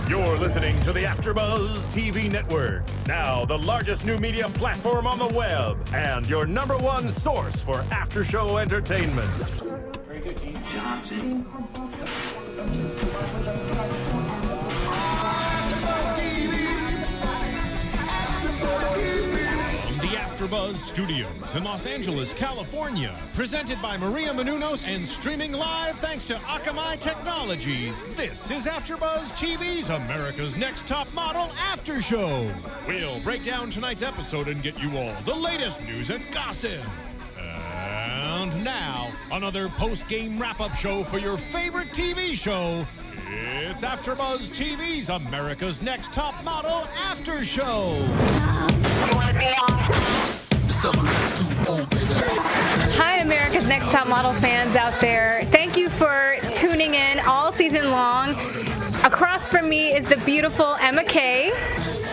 You're listening to the AfterBuzz TV network, now the largest new media platform on the web, and your number one source for after-show entertainment. Very good, Keith Johnson. AfterBuzz Studios in Los Angeles, California. Presented by Maria Menounos and streaming live thanks to Akamai Technologies. This is AfterBuzz TV's America's Next Top Model After Show. We'll break down tonight's episode and get you all the latest news and gossip. And now, another post-game wrap-up show for your favorite TV show. It's AfterBuzz TV's America's Next Top Model After Show. Hi, America's Next Top Model fans out there. Thank you for tuning in all season long. Across from me is the beautiful Emma Kay.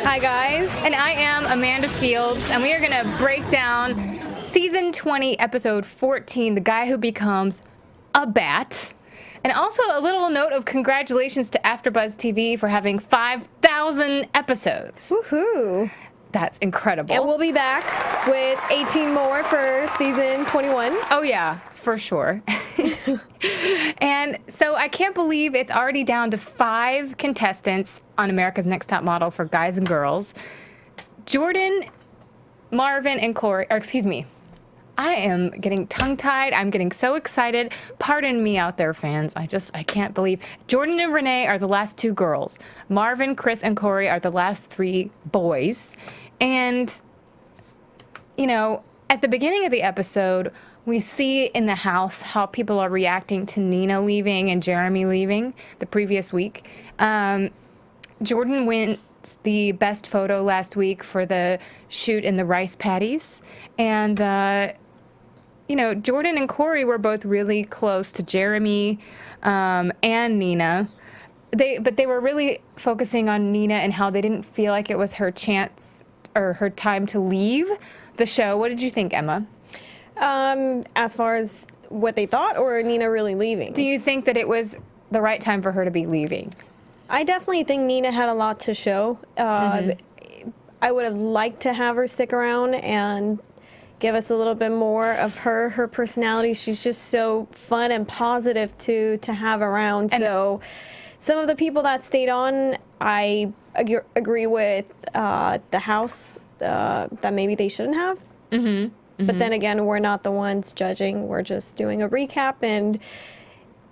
Hi, guys. And I am Amanda Fields, and we are going to break down season 20, episode 14, The Guy Who Becomes a Bat. And also a little note of congratulations to AfterBuzz TV for having 5,000 episodes. Woohoo. That's incredible. And we'll be back with 18 more for season 21. Oh, yeah, for sure. And so I can't believe it's already down to 5 contestants on America's Next Top Model for guys and girls. Jordan, Marvin, and Corey, or excuse me, I am getting tongue-tied. I'm getting so excited. Pardon me out there, fans. I can't believe. Jordan and Renee are the last 2 girls. Marvin, Chris, and Corey are the last 3 boys. And, you know, at the beginning of the episode, we see in the house how people are reacting to Nina leaving and Jeremy leaving the previous week. Jordan wins the best photo last week for the shoot in the rice paddies. And, you know, Jordan and Corey were both really close to Jeremy and Nina. But they were really focusing on Nina and how they didn't feel like it was her chance or her time to leave the show. What did you think, Emma? As far as what they thought, or Nina really leaving? Do you think that it was the right time for her to be leaving? I definitely think Nina had a lot to show. I would have liked to have her stick around and give us a little bit more of her personality. She's just so fun and positive to have around. And so some of the people that stayed on, I agree with the house that maybe they shouldn't have. But then again, we're not the ones judging. We're just doing a recap, and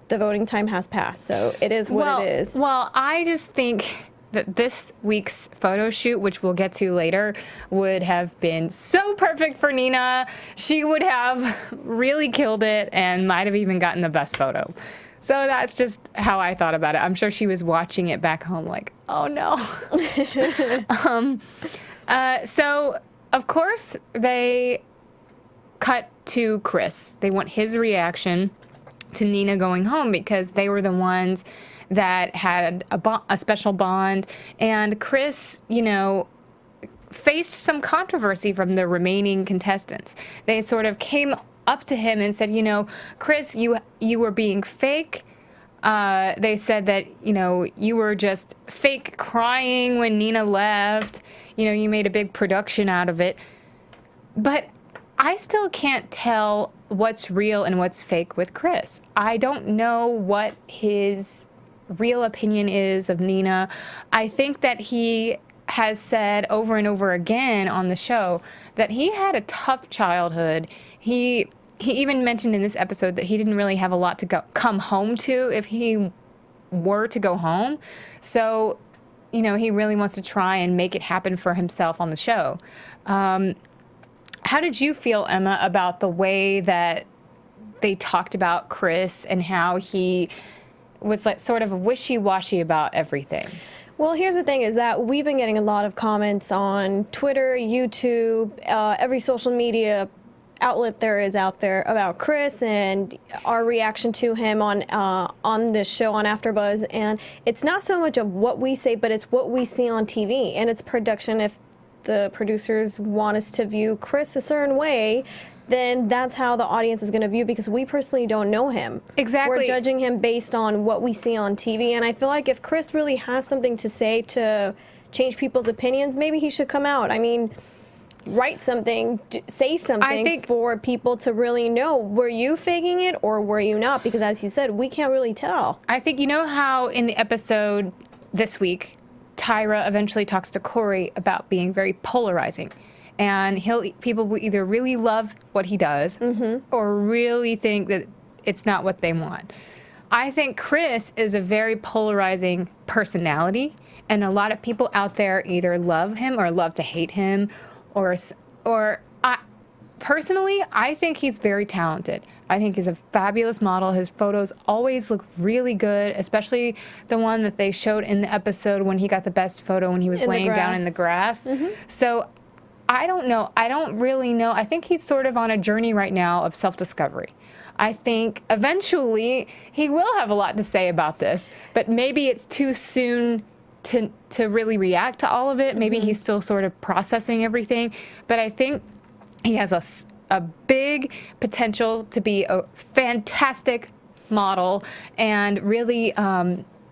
the voting time has passed, so it is what it is. Well, I just think that this week's photo shoot, which we'll get to later, would have been so perfect for Nina. She would have really killed it and might have even gotten the best photo. So that's just how I thought about it. I'm sure she was watching it back home like, oh no. So, of course, they cut to Chris. They want his reaction to Nina going home because they were the ones that had a special bond. And Chris, you know, faced some controversy from the remaining contestants. They sort of came up to him and said, you know, Chris, you were being fake. They said that, you know, you were just fake crying when Nina left. You know, you made a big production out of it. But I still can't tell what's real and what's fake with Chris. I don't know what his real opinion is of Nina. I think that he has said over and over again on the show that he had a tough childhood. He even mentioned in this episode that he didn't really have a lot to come home to if he were to go home. So, you know, he really wants to try and make it happen for himself on the show. How did you feel, Emma, about the way that they talked about Chris and how he was like sort of wishy-washy about everything? Well, here's the thing is that we've been getting a lot of comments on Twitter, YouTube, every social media outlet there is out there about Chris and our reaction to him on this show on AfterBuzz. And it's not so much of what we say, but it's what we see on TV. And it's production. If the producers want us to view Chris a certain way, then that's how the audience is going to view, because we personally don't know him. Exactly. We're judging him based on what we see on TV. And I feel like if Chris really has something to say to change people's opinions, maybe he should come out. I mean, write something, say something for people to really know, were you faking it or were you not? Because as you said, we can't really tell. I think, you know how in the episode this week, Tyra eventually talks to Corey about being very polarizing. And people will either really love what he does or really think that it's not what they want. I think Chris is a very polarizing personality, and a lot of people out there either love him or love to hate him, personally, I think he's very talented. I think he's a fabulous model. His photos always look really good, especially the one that they showed in the episode when he got the best photo when he was laying down in the grass. So I don't know. I don't really know. I think he's sort of on a journey right now of self-discovery. I think eventually he will have a lot to say about this, but maybe it's too soon to really react to all of it. Maybe he's still sort of processing everything, but I think he has a big potential to be a fantastic model and really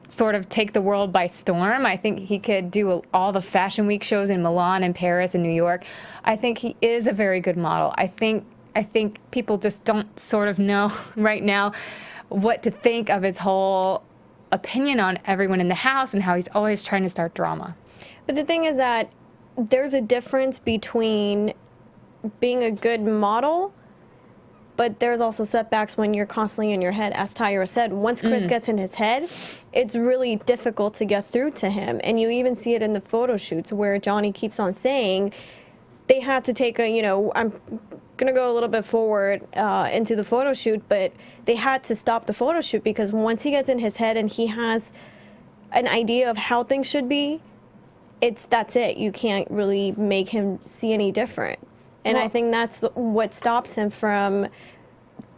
sort of take the world by storm. I think he could do all the Fashion Week shows in Milan and Paris and New York. I think he is a very good model. I think people just don't sort of know right now what to think of his whole opinion on everyone in the house and how he's always trying to start drama. But the thing is that there's a difference between being a good model, but there's also setbacks when you're constantly in your head. As Tyra said, once Chris gets in his head, it's really difficult to get through to him. And you even see it in the photo shoots where Johnny keeps on saying they had to take I'm going to go a little bit forward into the photo shoot, but they had to stop the photo shoot because once he gets in his head and he has an idea of how things should be, that's it. You can't really make him see any different. And I think that's what stops him from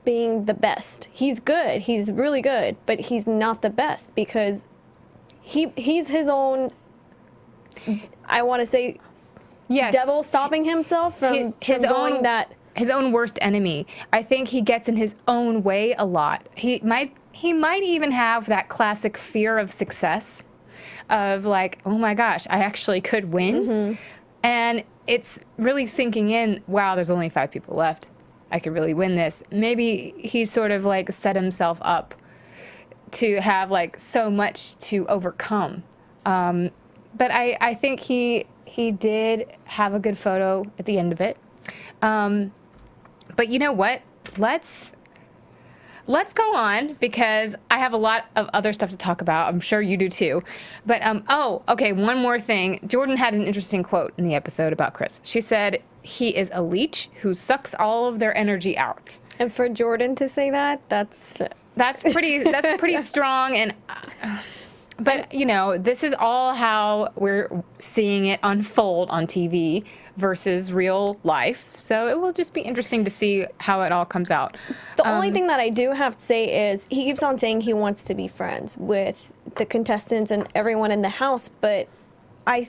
being the best. He's good. He's really good, but he's not the best because he's his own, I want to say, devil stopping himself from his own worst enemy. I think he gets in his own way a lot. He might even have that classic fear of success of like, oh my gosh, I actually could win. And it's really sinking in, wow, there's only 5 people left. I could really win this. Maybe he's sort of like set himself up to have like so much to overcome. But I think he did have a good photo at the end of it. But you know what? Let's go on because I have a lot of other stuff to talk about. I'm sure you do too. But, okay, one more thing. Jordan had an interesting quote in the episode about Chris. She said, he is a leech who sucks all of their energy out. And for Jordan to say that, that's pretty strong. And but this is all how we're seeing it unfold on TV versus real life. So it will just be interesting to see how it all comes out. The only thing that I do have to say is he keeps on saying he wants to be friends with the contestants and everyone in the house, but I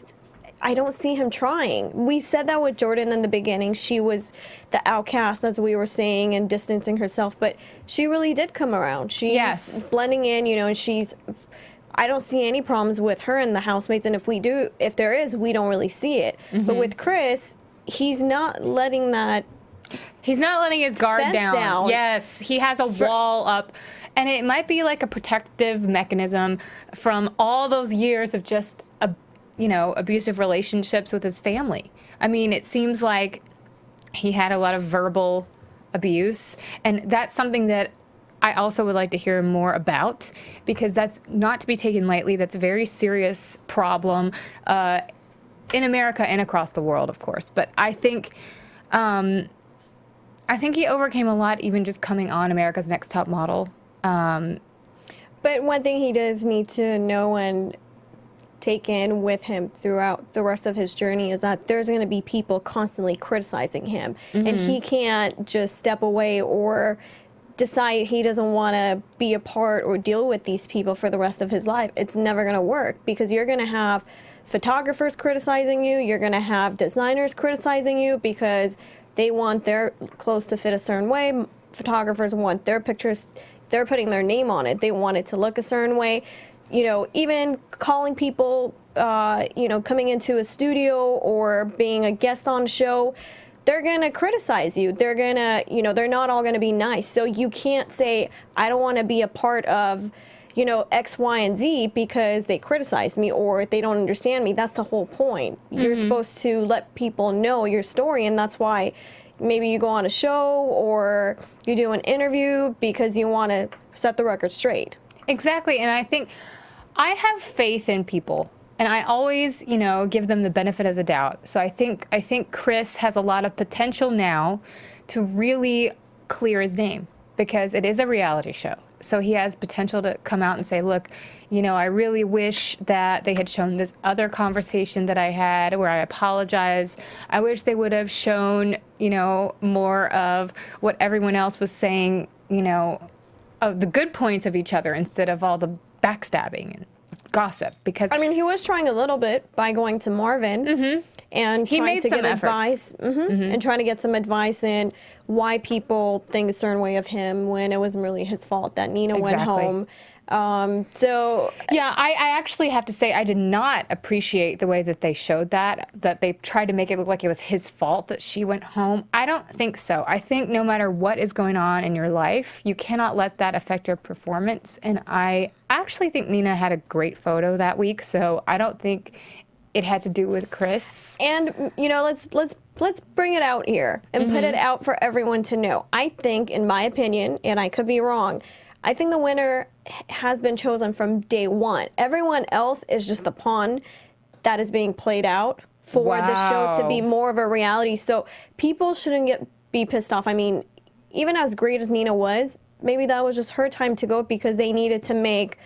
don't see him trying. We said that with Jordan in the beginning. She was the outcast, as we were saying, and distancing herself, but she really did come around. She's blending in, and I don't see any problems with her and the housemates, and if there is, we don't really see it. But with Chris, he's not letting his guard down. Yes, he has a wall up, and it might be like a protective mechanism from all those years of just abusive relationships with his family. I mean, it seems like he had a lot of verbal abuse, and that's something that I also would like to hear more about, because that's not to be taken lightly. That's a very serious problem in America and across the world, of course. But I think he overcame a lot, even just coming on America's Next Top Model. But one thing he does need to know and take in with him throughout the rest of his journey is that there's going to be people constantly criticizing him, and he can't just step away or decide he doesn't want to be a part or deal with these people for the rest of his life. It's never going to work, because you're going to have photographers criticizing you, you're going to have designers criticizing you, because They want their clothes to fit a certain way. Photographers want their pictures, they're putting their name on it. They want it to look a certain way. You know, even calling people, you know, coming into a studio or being a guest on a show, they're going to criticize you. They're going to, you know, they're not all going to be nice. So you can't say, I don't want to be a part of, you know, X, Y, and Z because they criticize me or they don't understand me. That's the whole point. You're supposed to let people know your story, and that's why maybe you go on a show or you do an interview because you want to set the record straight. Exactly, and I think I have faith in people, and I always, you know, give them the benefit of the doubt. So I think Chris has a lot of potential now to really clear his name because it is a reality show. So he has potential to come out and say, look, you know, I really wish that they had shown this other conversation that I had where I apologize. I wish they would have shown, you know, more of what everyone else was saying, you know, of the good points of each other instead of all the backstabbing and gossip. Because I mean, he was trying a little bit by going to Marvin and he trying made to some get efforts. advice and trying to get some advice in why people think a certain way of him when it wasn't really his fault that Nina went home. So yeah, I actually have to say I did not appreciate the way that they showed that they tried to make it look like it was his fault that she went home. I don't think so. I think no matter what is going on in your life, you cannot let that affect your performance. And I actually think Nina had a great photo that week, so I don't think it had to do with Chris. And you know, let's bring it out here and put it out for everyone to know. I think, in my opinion, and I could be wrong, I think the winner has been chosen from day one. Everyone else is just the pawn that is being played out for the show to be more of a reality. So people shouldn't be pissed off. I mean, even as great as Nina was, maybe that was just her time to go because they needed to make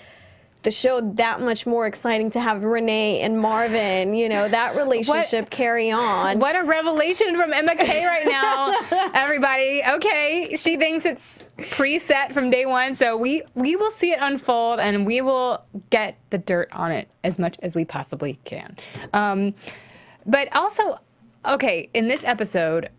the show that much more exciting to have Renee and Marvin, you know, that relationship carry on. What a revelation from Emma Kay right now, everybody. Okay, she thinks it's preset from day one, so we will see it unfold and we will get the dirt on it as much as we possibly can. But also, okay, in this episode,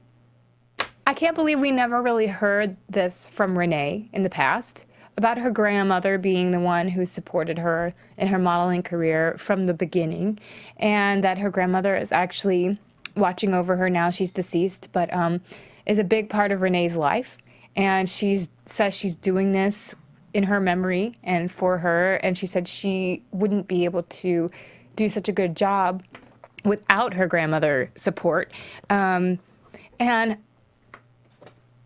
I can't believe we never really heard this from Renee in the past, about her grandmother being the one who supported her in her modeling career from the beginning, and that her grandmother is actually watching over her now. She's deceased, but is a big part of Renee's life, and she says she's doing this in her memory and for her, and she said she wouldn't be able to do such a good job without her grandmother support. And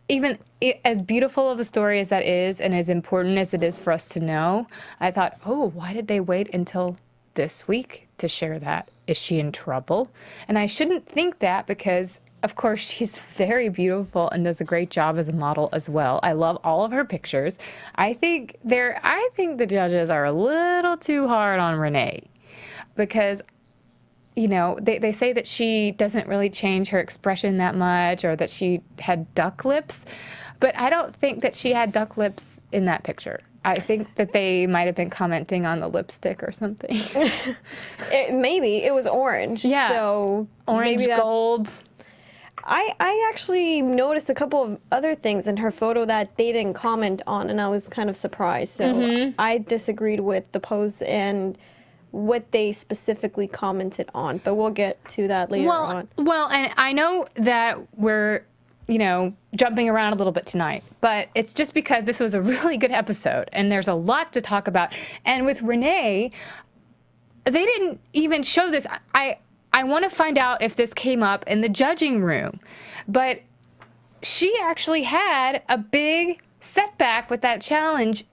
even as beautiful of a story as that is, and as important as it is for us to know, I thought, oh, why did they wait until this week to share that? Is she in trouble? And I shouldn't think that because, of course, she's very beautiful and does a great job as a model as well. I love all of her pictures. I think the judges are a little too hard on Renee because, you know, they say that she doesn't really change her expression that much or that she had duck lips, but I don't think that she had duck lips in that picture. I think that they might have been commenting on the lipstick or something. Maybe it was orange. Yeah, so orange, maybe gold. I actually noticed a couple of other things in her photo that they didn't comment on, and I was kind of surprised. So I disagreed with the post and what they specifically commented on, but we'll get to that later on. Well, and I know that we're, you know, jumping around a little bit tonight, but it's just because this was a really good episode and there's a lot to talk about. And with Renee, they didn't even show this. I want to find out if this came up in the judging room, but she actually had a big setback with that challenge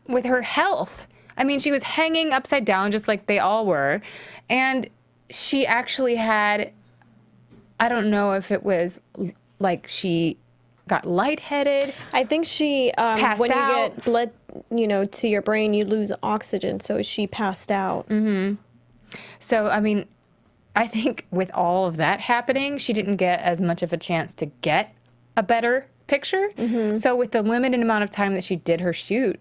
with her health. I mean, she was hanging upside down just like they all were. And she actually had, I don't know if it was like she got lightheaded. I think she, passed when out. you get blood, you know, to your brain, you lose oxygen. So she passed out. So, I mean, I think with all of that happening, she didn't get as much of a chance to get a better picture. So with the limited amount of time that she did her shoot,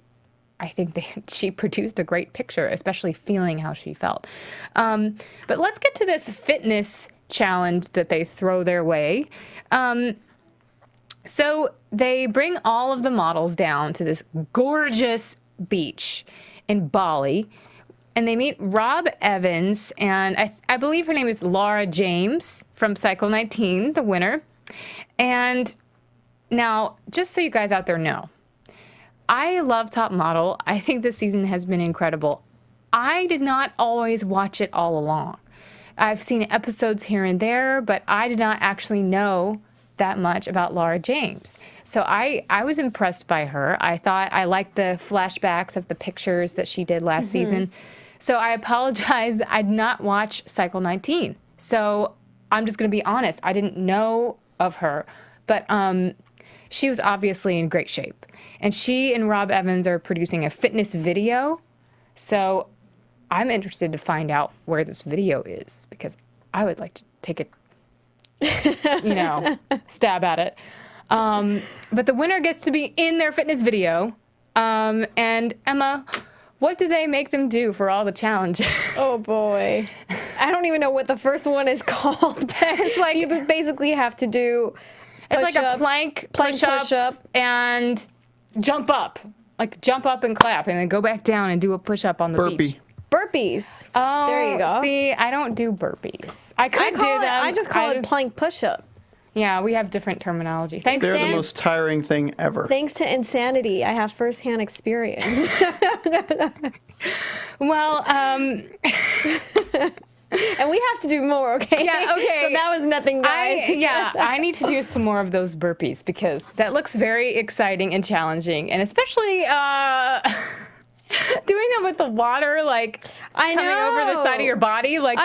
I think that she produced a great picture, especially feeling how she felt. But let's get to this fitness challenge that they throw their way. So they bring all of the models down to this gorgeous beach in Bali, and they meet Rob Evans, and I believe her name is Laura James from Cycle 19, the winner. And now, just so you guys out there know, I love Top Model. I think this season has been incredible. I did not always watch it all along. I've seen episodes here and there, but I did not actually know that much about Laura James. So I was impressed by her. I thought I liked the flashbacks of the pictures that she did last season. So I apologize. I did not watch Cycle 19. So I'm just going to be honest. I didn't know of her. But she was obviously in great shape. And she and Rob Evans are producing a fitness video. So I'm interested to find out where this video is, because I would like to take a stab at it. But the winner gets to be in their fitness video. And Emma, what do they make them do for all the challenges? Oh boy. I don't even know what the first one is called. It's like you basically have to do it's like a plank push up, and jump up. Like jump up and clap, and then go back down and do a push up on the beach. Burpees. Oh, there you go. See, I don't do burpees. I could do them. I just call it plank push-up. Yeah, we have different terminology. Thanks. They're the most tiring thing ever. Thanks to Insanity, I have firsthand experience. Well, and we have to do more, okay? Yeah, okay. So that was nothing, guys. I need to do some more of those burpees, because that looks very exciting and challenging, and especially doing them with the water, like coming over the side of your body, like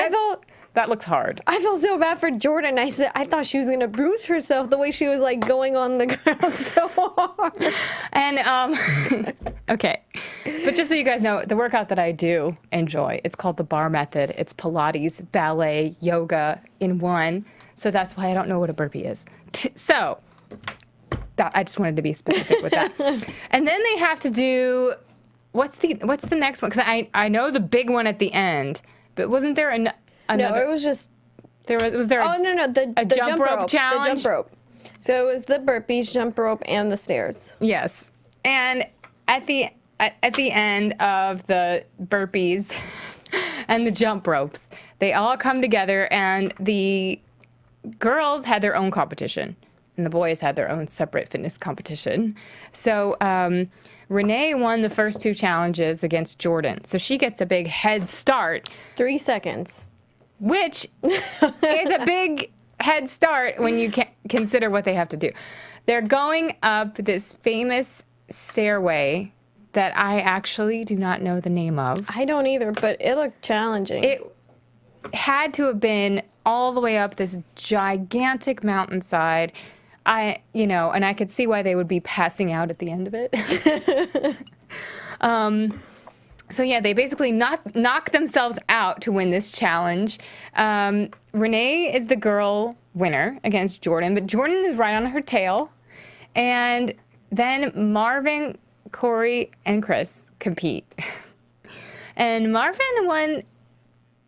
that looks hard. I felt so bad for Jordan. I thought she was gonna bruise herself the way she was like going on the ground so hard. And okay, but just so you guys know, the workout that I do enjoy, it's called the bar method. It's Pilates, ballet, yoga in one. So that's why I don't know what a burpee is. So I just wanted to be specific with that. And then they have to do. What's the next one? Because I know the big one at the end, but wasn't there another? No, it was just was there? Oh no, the jump rope challenge. The jump rope. So it was the burpees, jump rope, and the stairs. Yes, and at the end of the burpees and the jump ropes, they all come together, and the girls had their own competition, and the boys had their own separate fitness competition. So Renee won the first two challenges against Jordan. So she gets a big head start. 3 seconds. Which is a big head start when you consider what they have to do. They're going up this famous stairway that I actually do not know the name of. I don't either, but it looked challenging. It had to have been all the way up this gigantic mountainside. And I could see why they would be passing out at the end of it. So yeah, they basically knock themselves out to win this challenge. Renee is the girl winner against Jordan, but Jordan is right on her tail. And then Marvin, Corey, and Chris compete. And Marvin won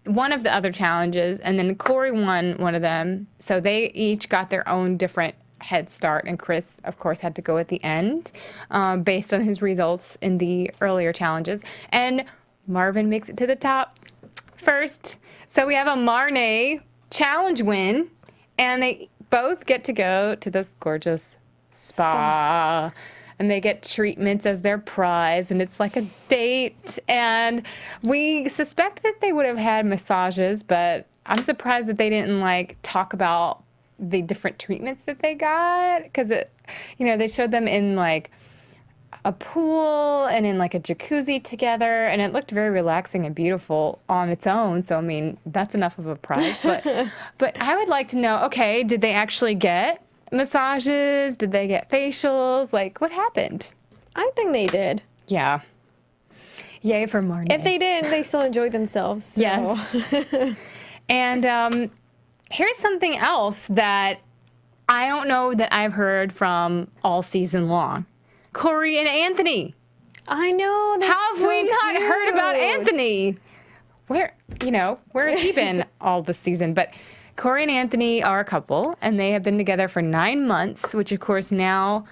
one of the other challenges, and then Corey won one of them. So they each got their own different head start, and Chris, of course, had to go at the end based on his results in the earlier challenges. And Marvin makes it to the top first. So we have a Marnay challenge win, and they both get to go to this gorgeous spa. And they get treatments as their prize, and it's like a date. And we suspect that they would have had massages, but I'm surprised that they didn't talk about the different treatments that they got, because they showed them in a pool and in a jacuzzi together, and it looked very relaxing and beautiful on its own. So I mean, that's enough of a prize. But I would like to know, okay, did they actually get massages? Did they get facials? What happened? I think they did. Yeah. Yay for Marnie. If they did, they still enjoyed themselves. So. Yes. And here's something else that I don't know that I've heard from all season long. Corey and Anthony. I know. That's How have we not heard about Anthony? Where has he been all this season? But Corey and Anthony are a couple, and they have been together for 9 months, which of course now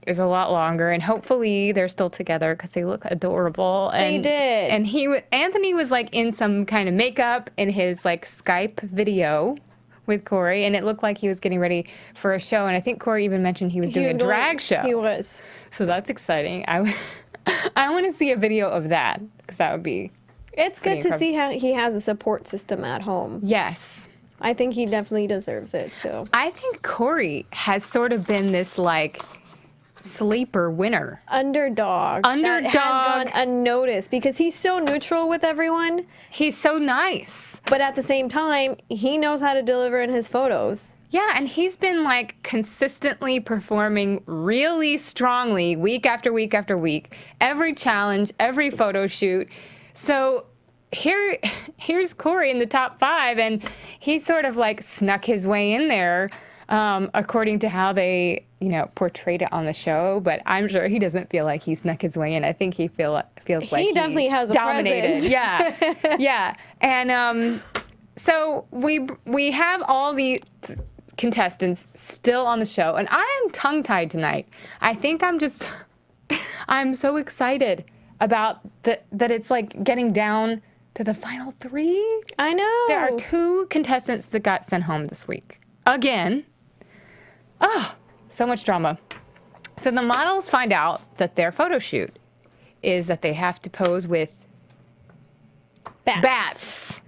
is a lot longer. And hopefully they're still together because they look adorable. They did. And Anthony was like in some kind of makeup in his like Skype video with Corey, and it looked like he was getting ready for a show. And I think Corey even mentioned he was doing a drag show. He was. So that's exciting. I want to see a video of that because that would be. It's good to see how he has a support system at home. Yes. I think he definitely deserves it, so. I think Corey has sort of been this, like, sleeper winner. Underdog. That has gone unnoticed because he's so neutral with everyone. He's so nice. But at the same time, he knows how to deliver in his photos. Yeah, and he's been, like, consistently performing really strongly week after week after week. Every challenge, every photo shoot. So here's Corey in the top 5, and he sort of like snuck his way in there, according to how they, portrayed it on the show. But I'm sure he doesn't feel like he snuck his way in. I think he feels like he definitely has a dominated. presence. Yeah, yeah. And so we have all the contestants still on the show, and I am tongue-tied tonight. I think I'm so excited about that it's like getting down to the final 3. I know. There are 2 contestants that got sent home this week. Again. Oh, so much drama. So the models find out that their photo shoot is that they have to pose with bats.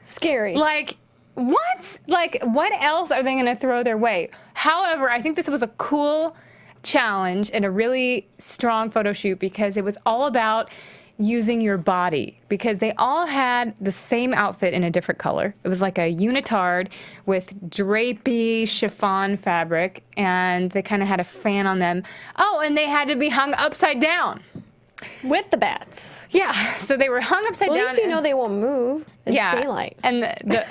Scary. Like, what? Like, what else are they going to throw their way? However, I think this was a cool challenge and a really strong photo shoot because it was all about using your body, because they all had the same outfit in a different color. It was like a unitard with drapey chiffon fabric, and they kind of had a fan on them. Oh, and they had to be hung upside down. With the bats. Yeah, so they were hung upside down. At least you know they won't move. It's daylight. And the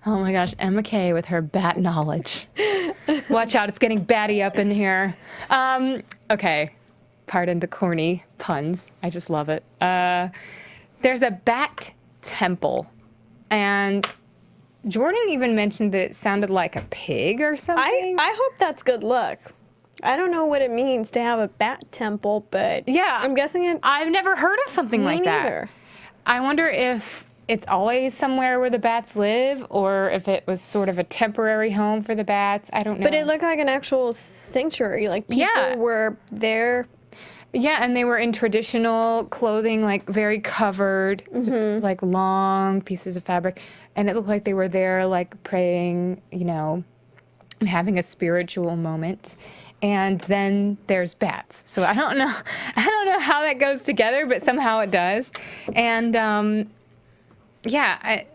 oh my gosh, Emma Kay with her bat knowledge. Watch out, it's getting batty up in here. Okay, pardon the corny puns. I just love it. There's a bat temple, and Jordan even mentioned that it sounded like a pig or something. I hope that's good luck. I don't know what it means to have a bat temple, but yeah, I'm guessing it. I've never heard of something like neither. that. I wonder if it's always somewhere where the bats live, or if it was sort of a temporary home for the bats. I don't know. But it looked like an actual sanctuary. Like, people were there. Yeah, and they were in traditional clothing, like very covered, with, like long pieces of fabric. And it looked like they were there, like praying, and having a spiritual moment. And then there's bats. So I don't know how that goes together, but somehow it does. And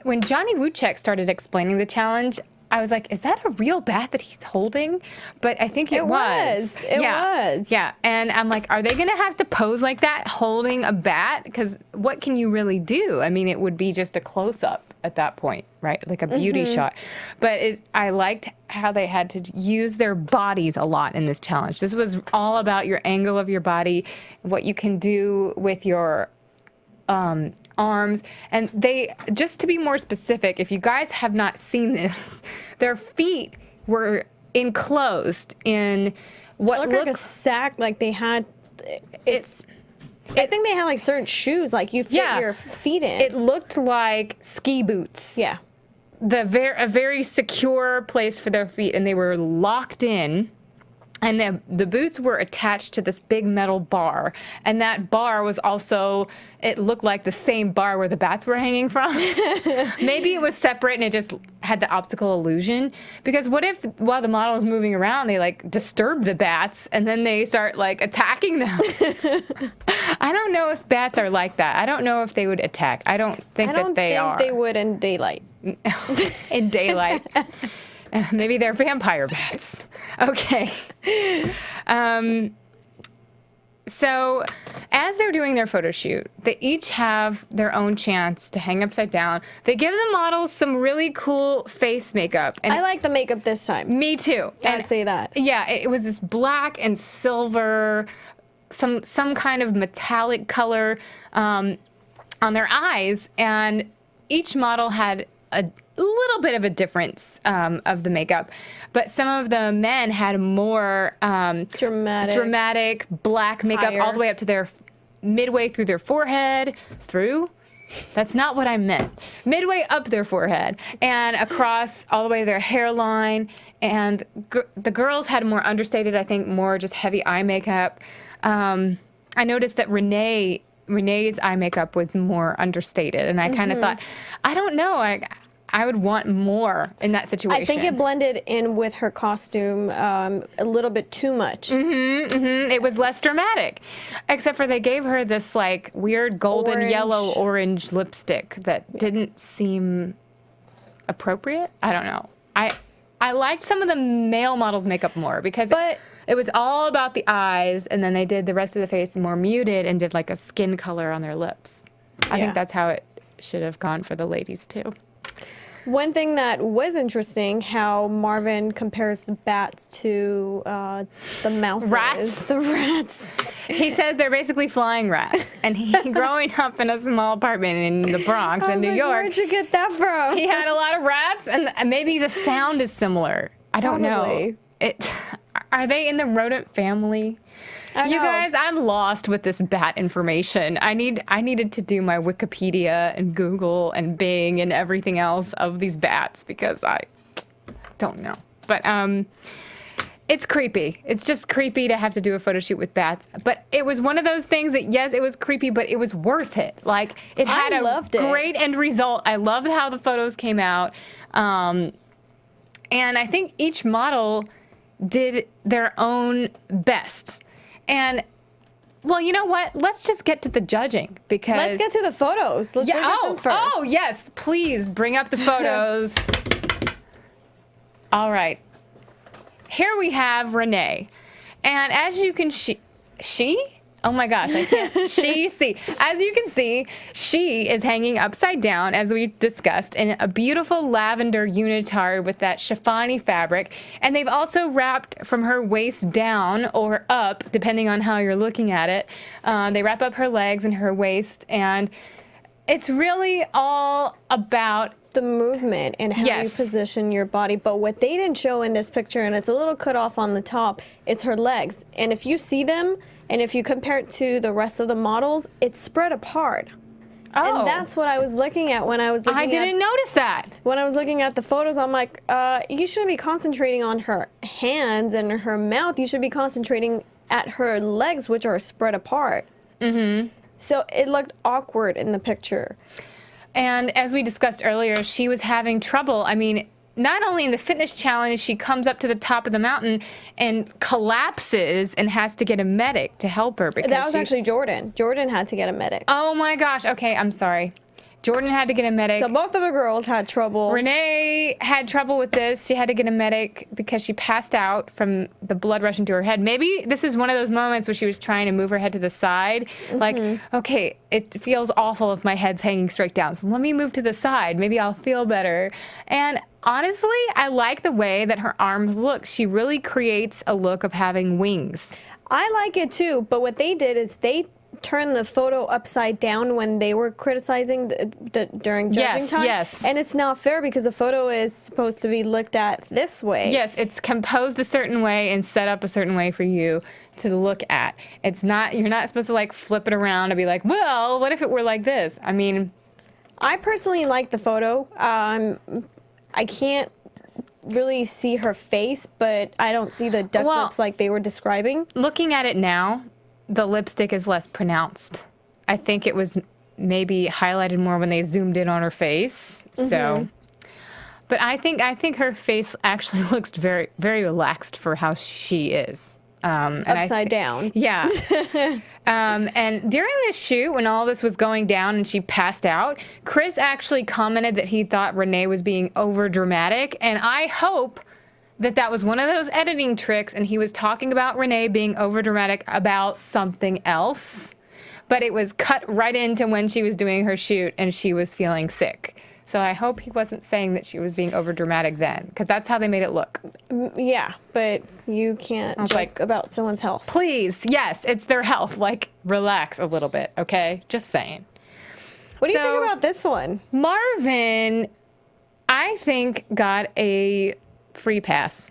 when Johnny Wuchek started explaining the challenge, I was like, is that a real bat that he's holding? But I think it was. It was. Yeah. And I'm like, are they going to have to pose like that holding a bat? Because what can you really do? I mean, it would be just a close-up at that point, right? Like a beauty shot. But I liked how they had to use their bodies a lot in this challenge. This was all about your angle of your body, what you can do with your arms. And they, just to be more specific, if you guys have not seen this, their feet were enclosed in what looked like a sack, like they had, I think they had like certain shoes, like you fit your feet in. It looked like ski boots. Yeah. A very secure place for their feet, and they were locked in. And the boots were attached to this big metal bar. And that bar was also, it looked like the same bar where the bats were hanging from. Maybe it was separate and it just had the optical illusion. Because what if, while the model is moving around, they like disturb the bats and then they start like attacking them? I don't know if bats are like that. I don't know if they would attack. I don't think they are. They would in daylight. In daylight. Maybe they're vampire bats. Okay. So as they're doing their photo shoot, they each have their own chance to hang upside down. They give the models some really cool face makeup. And I like the makeup this time. Me too. I'd say that. Yeah, it was this black and silver, some kind of metallic color on their eyes. And each model had a little bit of a difference of the makeup, but some of the men had more dramatic black makeup all the way up to their midway through their forehead. That's not what I meant. Midway up their forehead and across all the way to their hairline. And the girls had more understated, I think, more just heavy eye makeup. I noticed that Renee's eye makeup was more understated, and I kind of thought, I don't know, I would want more in that situation. I think it blended in with her costume a little bit too much. It was less dramatic, except for they gave her this like weird golden yellow orange lipstick that didn't seem appropriate. I don't know. I liked some of the male models' makeup more because it was all about the eyes, and then they did the rest of the face more muted and did like a skin color on their lips. I think that's how it should have gone for the ladies too. One thing that was interesting, how Marvin compares the bats to the mouses. Rats? The rats. He says they're basically flying rats. And growing up in a small apartment in the Bronx in New York. Where'd you get that from? He had a lot of rats, and maybe the sound is similar. I don't know. Are they in the rodent family? You guys, I'm lost with this bat information. I needed to do my Wikipedia and Google and Bing and everything else of these bats because I don't know. But it's creepy. It's just creepy to have to do a photo shoot with bats. But it was one of those things that, yes, it was creepy, but it was worth it. Like, it had a great end result. I loved how the photos came out. And I think each model did their own best. And, well, you know what? Let's just get to the judging because... Let's get to the photos. Let's look at them first. Oh, yes. Please bring up the photos. All right. Here we have Renee. And as you can... She? Oh, my gosh. I can't... see. As you can see, she is hanging upside down, as we discussed, in a beautiful lavender unitard with that chiffon-y fabric. And they've also wrapped from her waist down or up, depending on how you're looking at it. They wrap up her legs and her waist. And it's really all about... the movement and how you position your body. But what they didn't show in this picture, and it's a little cut off on the top, it's her legs. And if you see them... and if you compare it to the rest of the models, it's spread apart. Oh. And that's what I was looking at when I was looking I didn't notice that. When I was looking at the photos, I'm like, you shouldn't be concentrating on her hands and her mouth. You should be concentrating at her legs, which are spread apart. So it looked awkward in the picture. And as we discussed earlier, she was having trouble. I mean, not only in the fitness challenge, she comes up to the top of the mountain and collapses and has to get a medic to help her. Because that was actually Jordan. Jordan had to get a medic. Oh my gosh. Okay, I'm sorry. Jordan had to get a medic. So both of the girls had trouble. Renee had trouble with this. She had to get a medic because she passed out from the blood rushing to her head. Maybe this is one of those moments where she was trying to move her head to the side. Like, okay, it feels awful if my head's hanging straight down. So let me move to the side. Maybe I'll feel better. And honestly, I like the way that her arms look. She really creates a look of having wings. I like it too, but what they did is they turned the photo upside down when they were criticizing during judging time. Yes. And it's not fair because the photo is supposed to be looked at this way. Yes, it's composed a certain way and set up a certain way for you to look at. It's not, you're not supposed to like flip it around and be like, well, what if it were like this? I mean, I personally like the photo. I can't really see her face, but I don't see the duck lips like they were describing. Looking at it now, the lipstick is less pronounced. I think it was maybe highlighted more when they zoomed in on her face. So, but I think her face actually looks very, very relaxed for how she is. Upside down. Yeah. And during this shoot, when all this was going down and she passed out, Chris actually commented that he thought Renee was being over dramatic, and I hope that was one of those editing tricks, and he was talking about Renee being overdramatic about something else, but it was cut right into when she was doing her shoot and she was feeling sick. So I hope he wasn't saying that she was being overdramatic then, because that's how they made it look. Yeah, but you can't joke about someone's health. Please, yes, it's their health. Like, relax a little bit, okay? Just saying. What do you So- think about this one? Marvin, I think, got a free pass.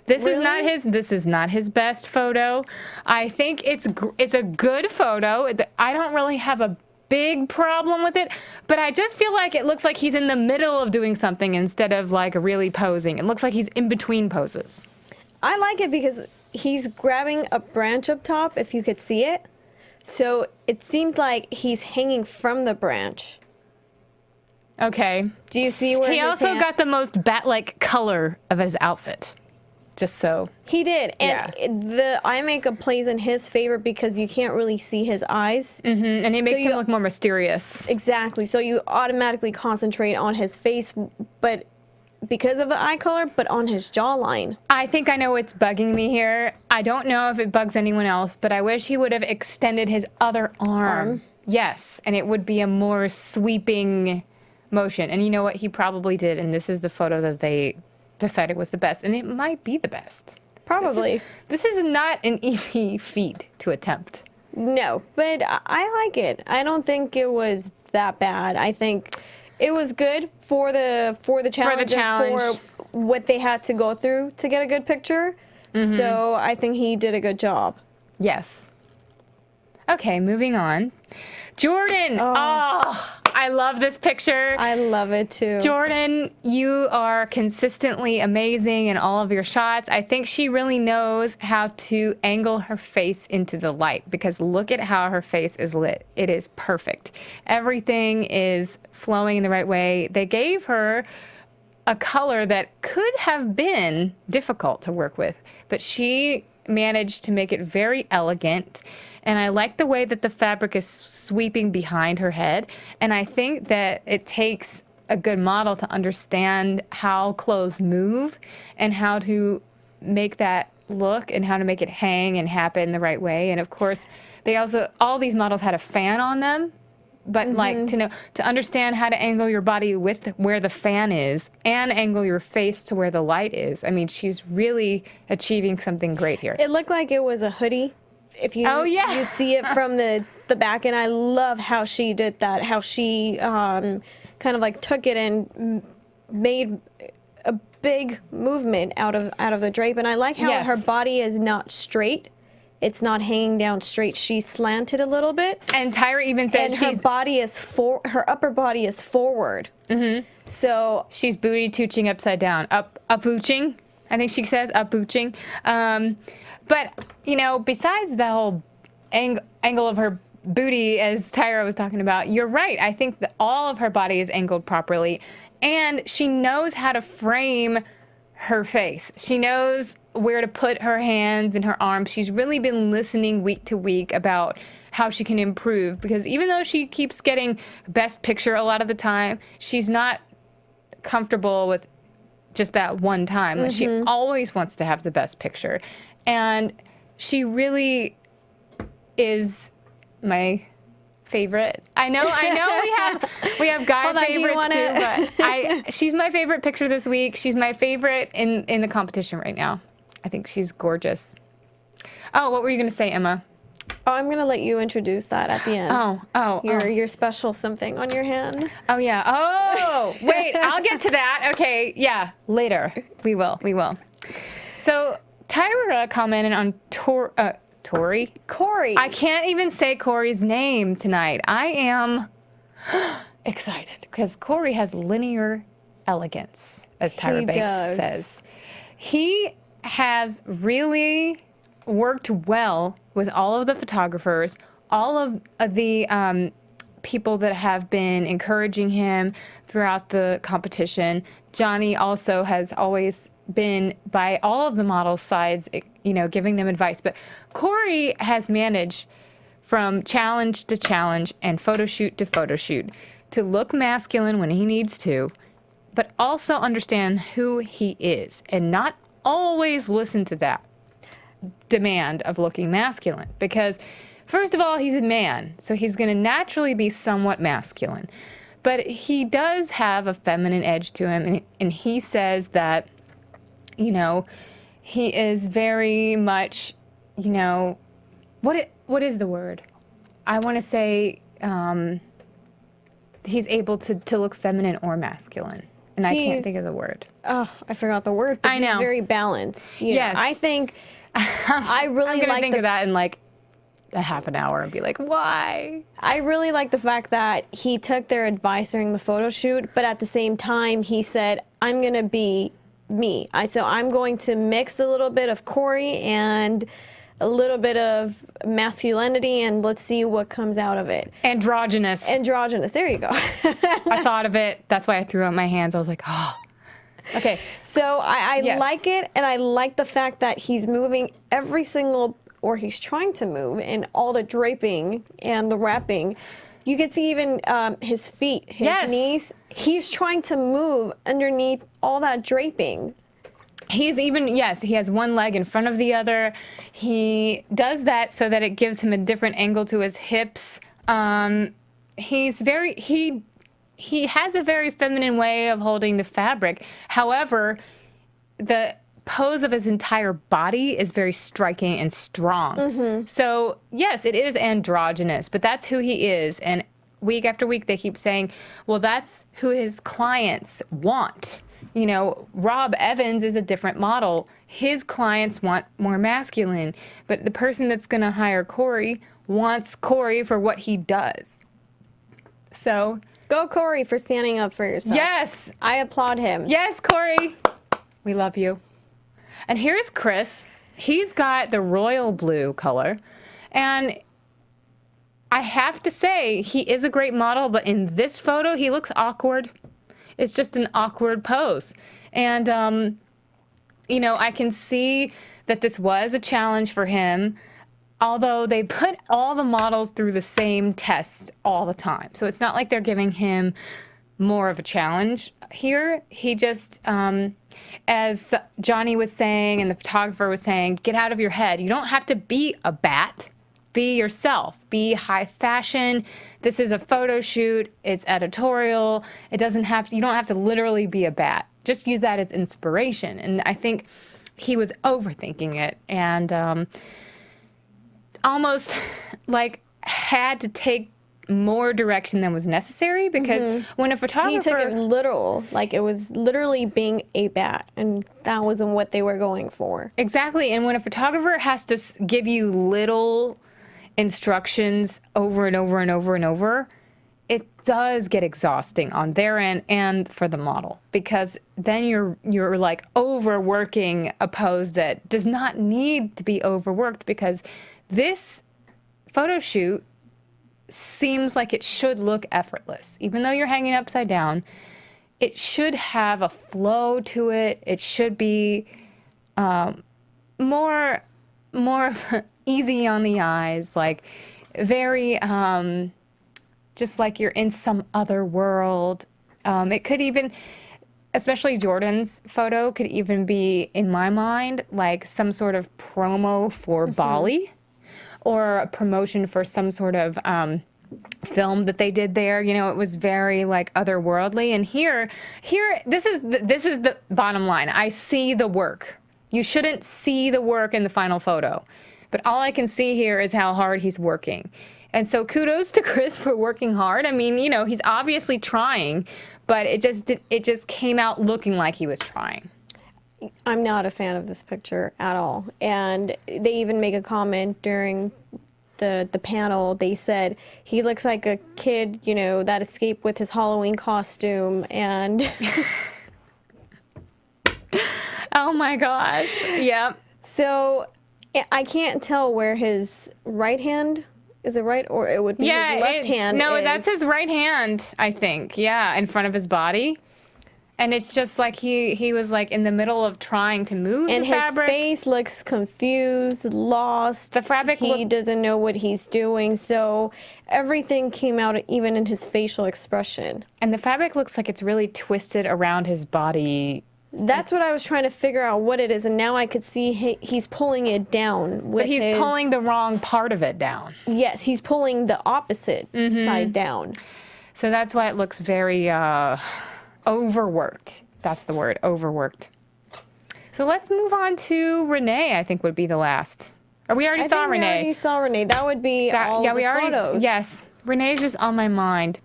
This is not his best photo. I think it's a good photo. I don't really have a big problem with it, but I just feel like it looks like he's in the middle of doing something instead of like really posing. It looks like he's in between poses. I like it because he's grabbing a branch up top, if you could see it. So it seems like he's hanging from the branch. Okay. Do you see where He his also hand- got the most bat-like color of his outfit. Just so. He did, and the eye makeup plays in his favor because you can't really see his eyes. Mm-hmm. And it makes you- him look more mysterious. Exactly. So you automatically concentrate on his face, but because of the eye color, but on his jawline. I think I know what's bugging me here. I don't know if it bugs anyone else, but I wish he would have extended his other arm. Yes, and it would be a more sweeping motion. And you know what? He probably did, and this is the photo that they decided was the best, and it might be the best. Probably. This is not an easy feat to attempt. No, but I like it. I don't think it was that bad. I think it was good for the challenge, challenge. and for what they had to go through to get a good picture. So I think he did a good job. Yes. Okay, moving on. Jordan. Oh, I love this picture. I love it too. Jordan, you are consistently amazing in all of your shots. I think she really knows how to angle her face into the light because look at how her face is lit. It is perfect. Everything is flowing in the right way. They gave her a color that could have been difficult to work with, but she managed to make it very elegant. And I like the way that the fabric is sweeping behind her head. And I think that it takes a good model to understand how clothes move and how to make that look and how to make it hang and happen the right way. And of course, all these models had a fan on them. But like to understand how to angle your body with where the fan is and angle your face to where the light is. I mean, she's really achieving something great here. It looked like it was a hoodie. If you you see it from the back, and I love how she did that. How she kind of like took it and made a big movement out of the drape. And I like how her body is not straight. It's not hanging down straight. She's slanted a little bit. And Tyra even said her body is her upper body is forward. Mm-hmm. So she's booty tooching upside down, up ooching. I think she says up ooching. But you know, besides the whole angle of her booty, as Tyra was talking about, you're right. I think that all of her body is angled properly, and she knows how to frame her face. She knows where to put her hands and her arms. She's really been listening week to week about how she can improve, because even though she keeps getting best picture a lot of the time, she's not comfortable with just that one time. Like, she always wants to have the best picture. And she really is my favorite. I know we have guy favorites too, but she's my favorite picture this week. She's my favorite in the competition right now. I think she's gorgeous. Oh, what were you going to say, Emma? Oh, I'm going to let you introduce that at the end. Your special something on your hand. Oh, yeah. Oh, wait, I'll get to that. Okay, yeah, later. We will. So Tyra commented on Corey. I can't even say Corey's name tonight. I am excited because Corey has linear elegance, as Tyra Banks says. He has really worked well with all of the photographers, all of the people that have been encouraging him throughout the competition. Johnny also has always been by all of the models' sides, you know, giving them advice. But Corey has managed from challenge to challenge and photo shoot to photo shoot to look masculine when he needs to, but also understand who he is and not always listen to that demand of looking masculine. Because first of all, he's a man, so he's going to naturally be somewhat masculine. But he does have a feminine edge to him, and he says that, you know, he is very much, you know, what is the word? I want to say he's able to look feminine or masculine. And I can't think of the word. Oh, I forgot the word. But I know. He's very balanced. You know, Yes. I think I really I'm gonna like think of that in like a half an hour and be like, why? I really like the fact that he took their advice during the photo shoot, but at the same time, he said, I'm going to be me. So I'm going to mix a little bit of Corey and a little bit of masculinity, and let's see what comes out of it. Androgynous. Androgynous. There you go. I thought of it. That's why I threw up my hands. I was like, oh. Okay. So I Yes. like it, and I like the fact that he's moving every single, or he's trying to move, in all the draping and the wrapping. You can see even his feet, his Yes. knees. He's trying to move underneath all that draping. He's even, yes, he has one leg in front of the other. He does that so that it gives him a different angle to his hips. He's very, he has a very feminine way of holding the fabric. However, the pose of his entire body is very striking and strong. So, yes, it is androgynous, but that's who he is. And week after week, they keep saying, well, that's who his clients want. You know, Rob Evans is a different model. His clients want more masculine, but the person that's going to hire Corey wants Corey for what he does. So, Go, Corey, for standing up for yourself. yes, I applaud him. yes, Corey, we love you. And here's Chris. He's got the royal blue color, and I have to say, he is a great model, but in this photo, he looks awkward. It's just an awkward pose. And, you know, I can see that this was a challenge for him, although they put all the models through the same test all the time. So it's not like they're giving him more of a challenge here. He just, as Johnny was saying and the photographer was saying, get out of your head. You don't have to be a bat. Be yourself. Be high fashion. This is a photo shoot. It's editorial. It doesn't have to, you don't have to literally be a bat. Just use that as inspiration. And I think he was overthinking it and almost like had to take more direction than was necessary because when a photographer... He took it literal, like it was literally being a bat, and that wasn't what they were going for. Exactly, and when a photographer has to give you little instructions over and over and over and over, it does get exhausting on their end and for the model because then you're like overworking a pose that does not need to be overworked because this photo shoot seems like it should look effortless. Even though you're hanging upside down, it should have a flow to it. It should be more easy on the eyes, like very just like you're in some other world. It could even, especially Jordan's photo, could even be, in my mind, like some sort of promo for Bali or a promotion for some sort of film that they did there. You know, it was very like otherworldly. And here, this is the bottom line. I see the work. You shouldn't see the work in the final photo, but all I can see here is how hard he's working. And so kudos to Chris for working hard. I mean, you know, he's obviously trying, but it just came out looking like he was trying. I'm not a fan of this picture at all. And they even make a comment during the panel. They said he looks like a kid, you know, that escaped with his Halloween costume and... Oh my gosh. Yep. So I can't tell where his right hand, is it right? Or it would be his left hand. No, that's his right hand, I think. Yeah, in front of his body. And it's just like he was like in the middle of trying to move the fabric. And his face looks confused, lost. The fabric He doesn't know what he's doing. So everything came out even in his facial expression. And the fabric looks like it's really twisted around his body. That's what I was trying to figure out what it is. And now I could see he's pulling it down. With But he's pulling the wrong part of it down. Yes, he's pulling the opposite side down. So that's why it looks very overworked. That's the word, overworked. So let's move on to Renee, I think would be the last. Or we already saw Renee. We already saw Renee. That would be all the photos. Yes. Renee's just on my mind.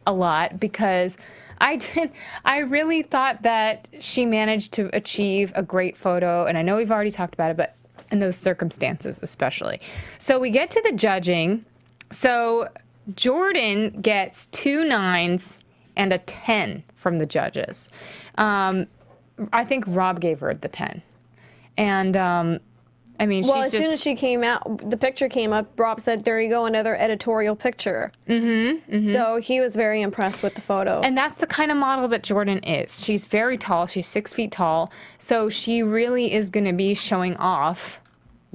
a lot because I really thought that she managed to achieve a great photo, and I know we've already talked about it, but in those circumstances especially. So we get to the judging. So Jordan gets 2 9s and a 10 from the judges. I think Rob gave her the 10. And I mean, Well, she's as soon as she came out, the picture came up, Rob said, there you go, another editorial picture. So he was very impressed with the photo. And that's the kind of model that Jordan is. She's very tall. She's 6 feet tall. So she really is going to be showing off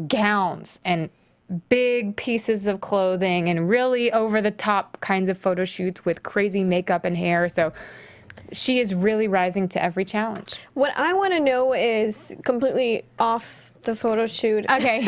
gowns and big pieces of clothing and really over-the-top kinds of photo shoots with crazy makeup and hair. So she is really rising to every challenge. What I want to know is completely off the photo shoot. Okay.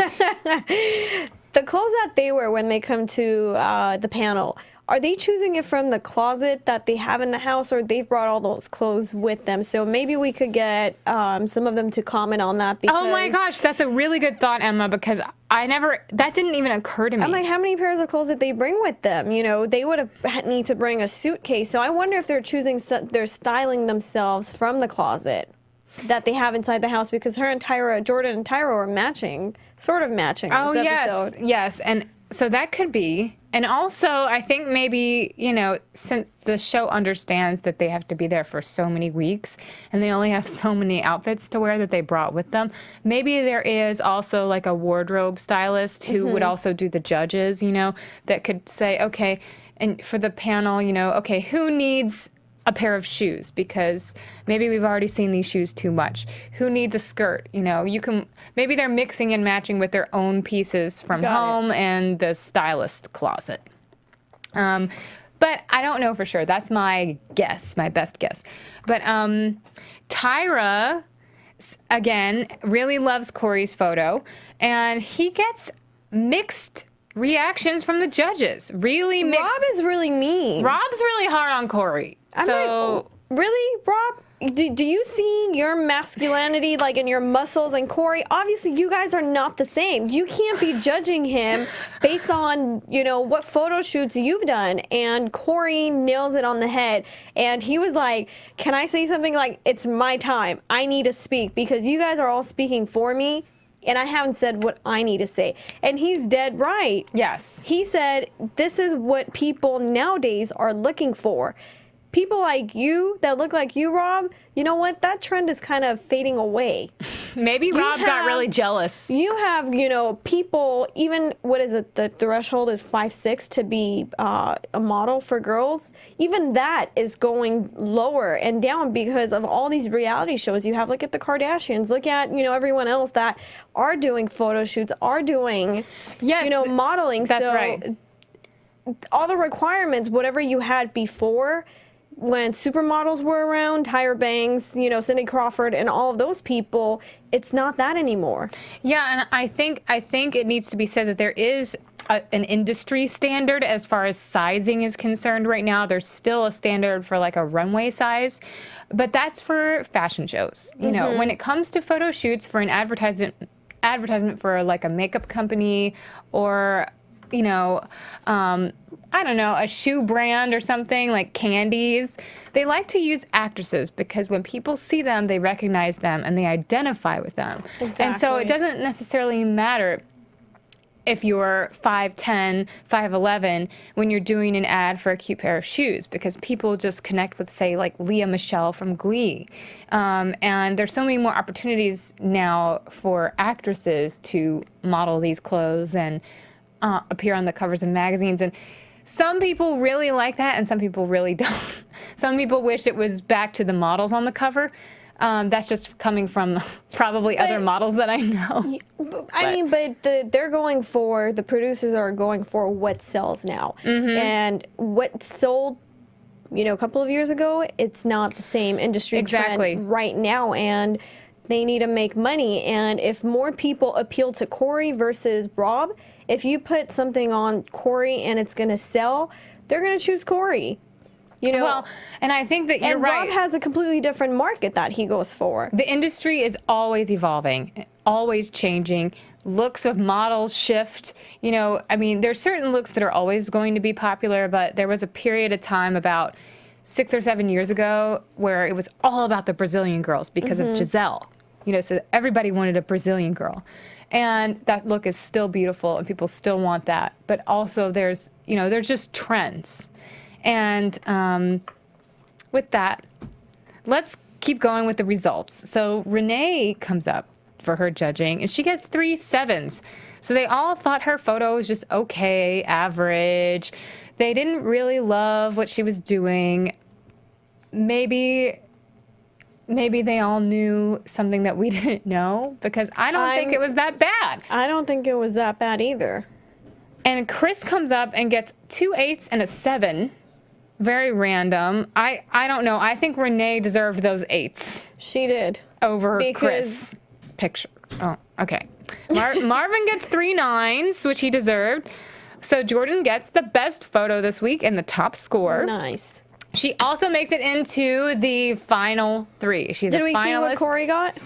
The clothes that they wear when they come to the panel, are they choosing it from the closet that they have in the house, or they've brought all those clothes with them? So maybe we could get some of them to comment on that. Because Oh my gosh, that's a really good thought, Emma, because that didn't even occur to me. I'm like, how many pairs of clothes did they bring with them? You know, they would have need to bring a suitcase. So I wonder if they're they're styling themselves from the closet that they have inside the house, because her and Jordan and Tyra are matching, sort of matching. Oh, this yes, episode. yes. And so that could be. And also, I think maybe, since the show understands that they have to be there for so many weeks and they only have so many outfits to wear that they brought with them, maybe there is also like a wardrobe stylist who would also do the judges, that could say, okay, and for the panel, okay, who needs a pair of shoes, because maybe we've already seen these shoes too much. Who needs a skirt? Maybe they're mixing and matching with their own pieces from home and the stylist closet. But I don't know for sure. That's my guess, my best guess. But Tyra, again, really loves Corey's photo, and he gets mixed reactions from the judges. Really mixed. Rob is really mean. Rob's really hard on Corey. I'm like, really, Rob? Do you see your masculinity like in your muscles and Corey? Obviously, you guys are not the same. You can't be judging him based on, what photo shoots you've done. And Corey nails it on the head. And he was like, can I say something? Like, it's my time. I need to speak because you guys are all speaking for me. And I haven't said what I need to say. And he's dead right. Yes. He said, this is what people nowadays are looking for. People like you that look like you, Rob, you know what? That trend is kind of fading away. Maybe Rob got really jealous. You have, people, even, what is it? The threshold is 5'6" to be a model for girls. Even that is going lower and down because of all these reality shows you have. Look at the Kardashians. Look at, everyone else that are doing photo shoots, are doing, modeling. That's so right. All the requirements, whatever you had before, when supermodels were around, Tyra Banks, Cindy Crawford, and all of those people, it's not that anymore. Yeah, and I think it needs to be said that there is an industry standard as far as sizing is concerned right now. There's still a standard for like a runway size, but that's for fashion shows. When it comes to photo shoots for an advertisement for like a makeup company or I don't know, a shoe brand or something like Candies. They like to use actresses because when people see them, they recognize them and they identify with them. Exactly. And so it doesn't necessarily matter if you're 5'10", 5'11", when you're doing an ad for a cute pair of shoes, because people just connect with, say, like Leah Michele from Glee. And there's so many more opportunities now for actresses to model these clothes and appear on the covers of magazines. And some people really like that, and some people really don't. Some people wish it was back to the models on the cover. That's just coming from probably other models that I know. They're going for, the producers are going for what sells now. And what sold, a couple of years ago, it's not the same industry trend right now. And they need to make money. And if more people appeal to Corey versus Rob, if you put something on Corey and it's going to sell, they're going to choose Corey. Well, and I think that you're right. And Rob has a completely different market that he goes for. The industry is always evolving. always changing. Looks of models shift. You know, I mean, there's certain looks that are always going to be popular, but there was a period of time about 6 or 7 years ago where it was all about the Brazilian girls because of Giselle. You know, so everybody wanted a Brazilian girl. And that look is still beautiful and people still want that. But also there's, you know, there's just trends. And with that, let's keep going with the results. So Renee comes up for her judging and she gets 3 7s. So they all thought her photo was just okay, average. They didn't really love what she was doing. Maybe they all knew something that we didn't know, because I don't think it was that bad. I don't think it was that bad either. And Chris comes up and gets 2 8s and a 7. Very random. I don't know. I think Renee deserved those 8s. She did. Over Chris. Picture. Oh, okay. Marvin gets 3 9s, which he deserved. So Jordan gets the best photo this week and the top score. Nice. She also makes it into the final 3. She's a finalist. Did we see what Corey got?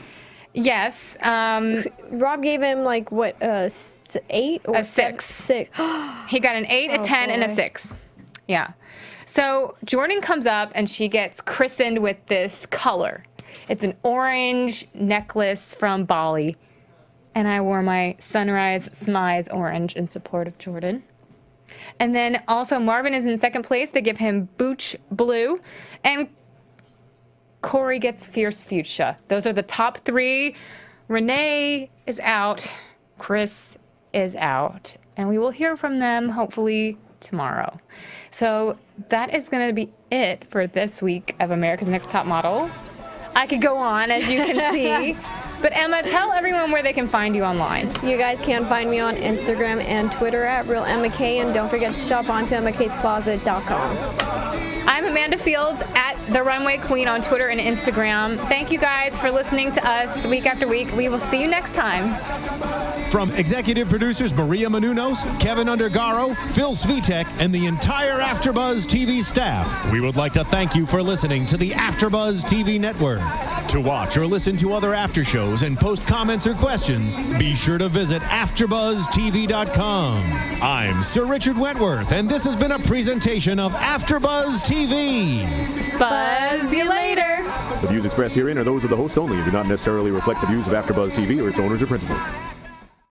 Yes. Rob gave him like what, 8 or a 6. 6. He got an 8, a 10, and a 6. Yeah. So Jordan comes up and she gets christened with this color. It's an orange necklace from Bali. And I wore my Sunrise Smize orange in support of Jordan. And then also Marvin is in second place. They give him Booch Blue. And Corey gets Fierce Fuchsia. Those are the top 3. Renee is out. Chris is out. And we will hear from them hopefully tomorrow. So that is going to be it for this week of America's Next Top Model. I could go on, as you can see. But Emma, tell everyone where they can find you online. You guys can find me on Instagram and Twitter at RealEmmaK, and don't forget to shop onto EmmaK'sCloset.com. I'm Amanda Fields at The Runway Queen on Twitter and Instagram. Thank you guys for listening to us week after week. We will see you next time. From executive producers Maria Menounos, Kevin Undergaro, Phil Svitek, and the entire AfterBuzz TV staff, we would like to thank you for listening to the AfterBuzz TV network. To watch or listen to other after shows and post comments or questions, be sure to visit AfterBuzzTV.com. I'm Sir Richard Wentworth, and this has been a presentation of AfterBuzz TV. Buzz you later. The views expressed herein are those of the hosts only and do not necessarily reflect the views of AfterBuzz TV or its owners or principals.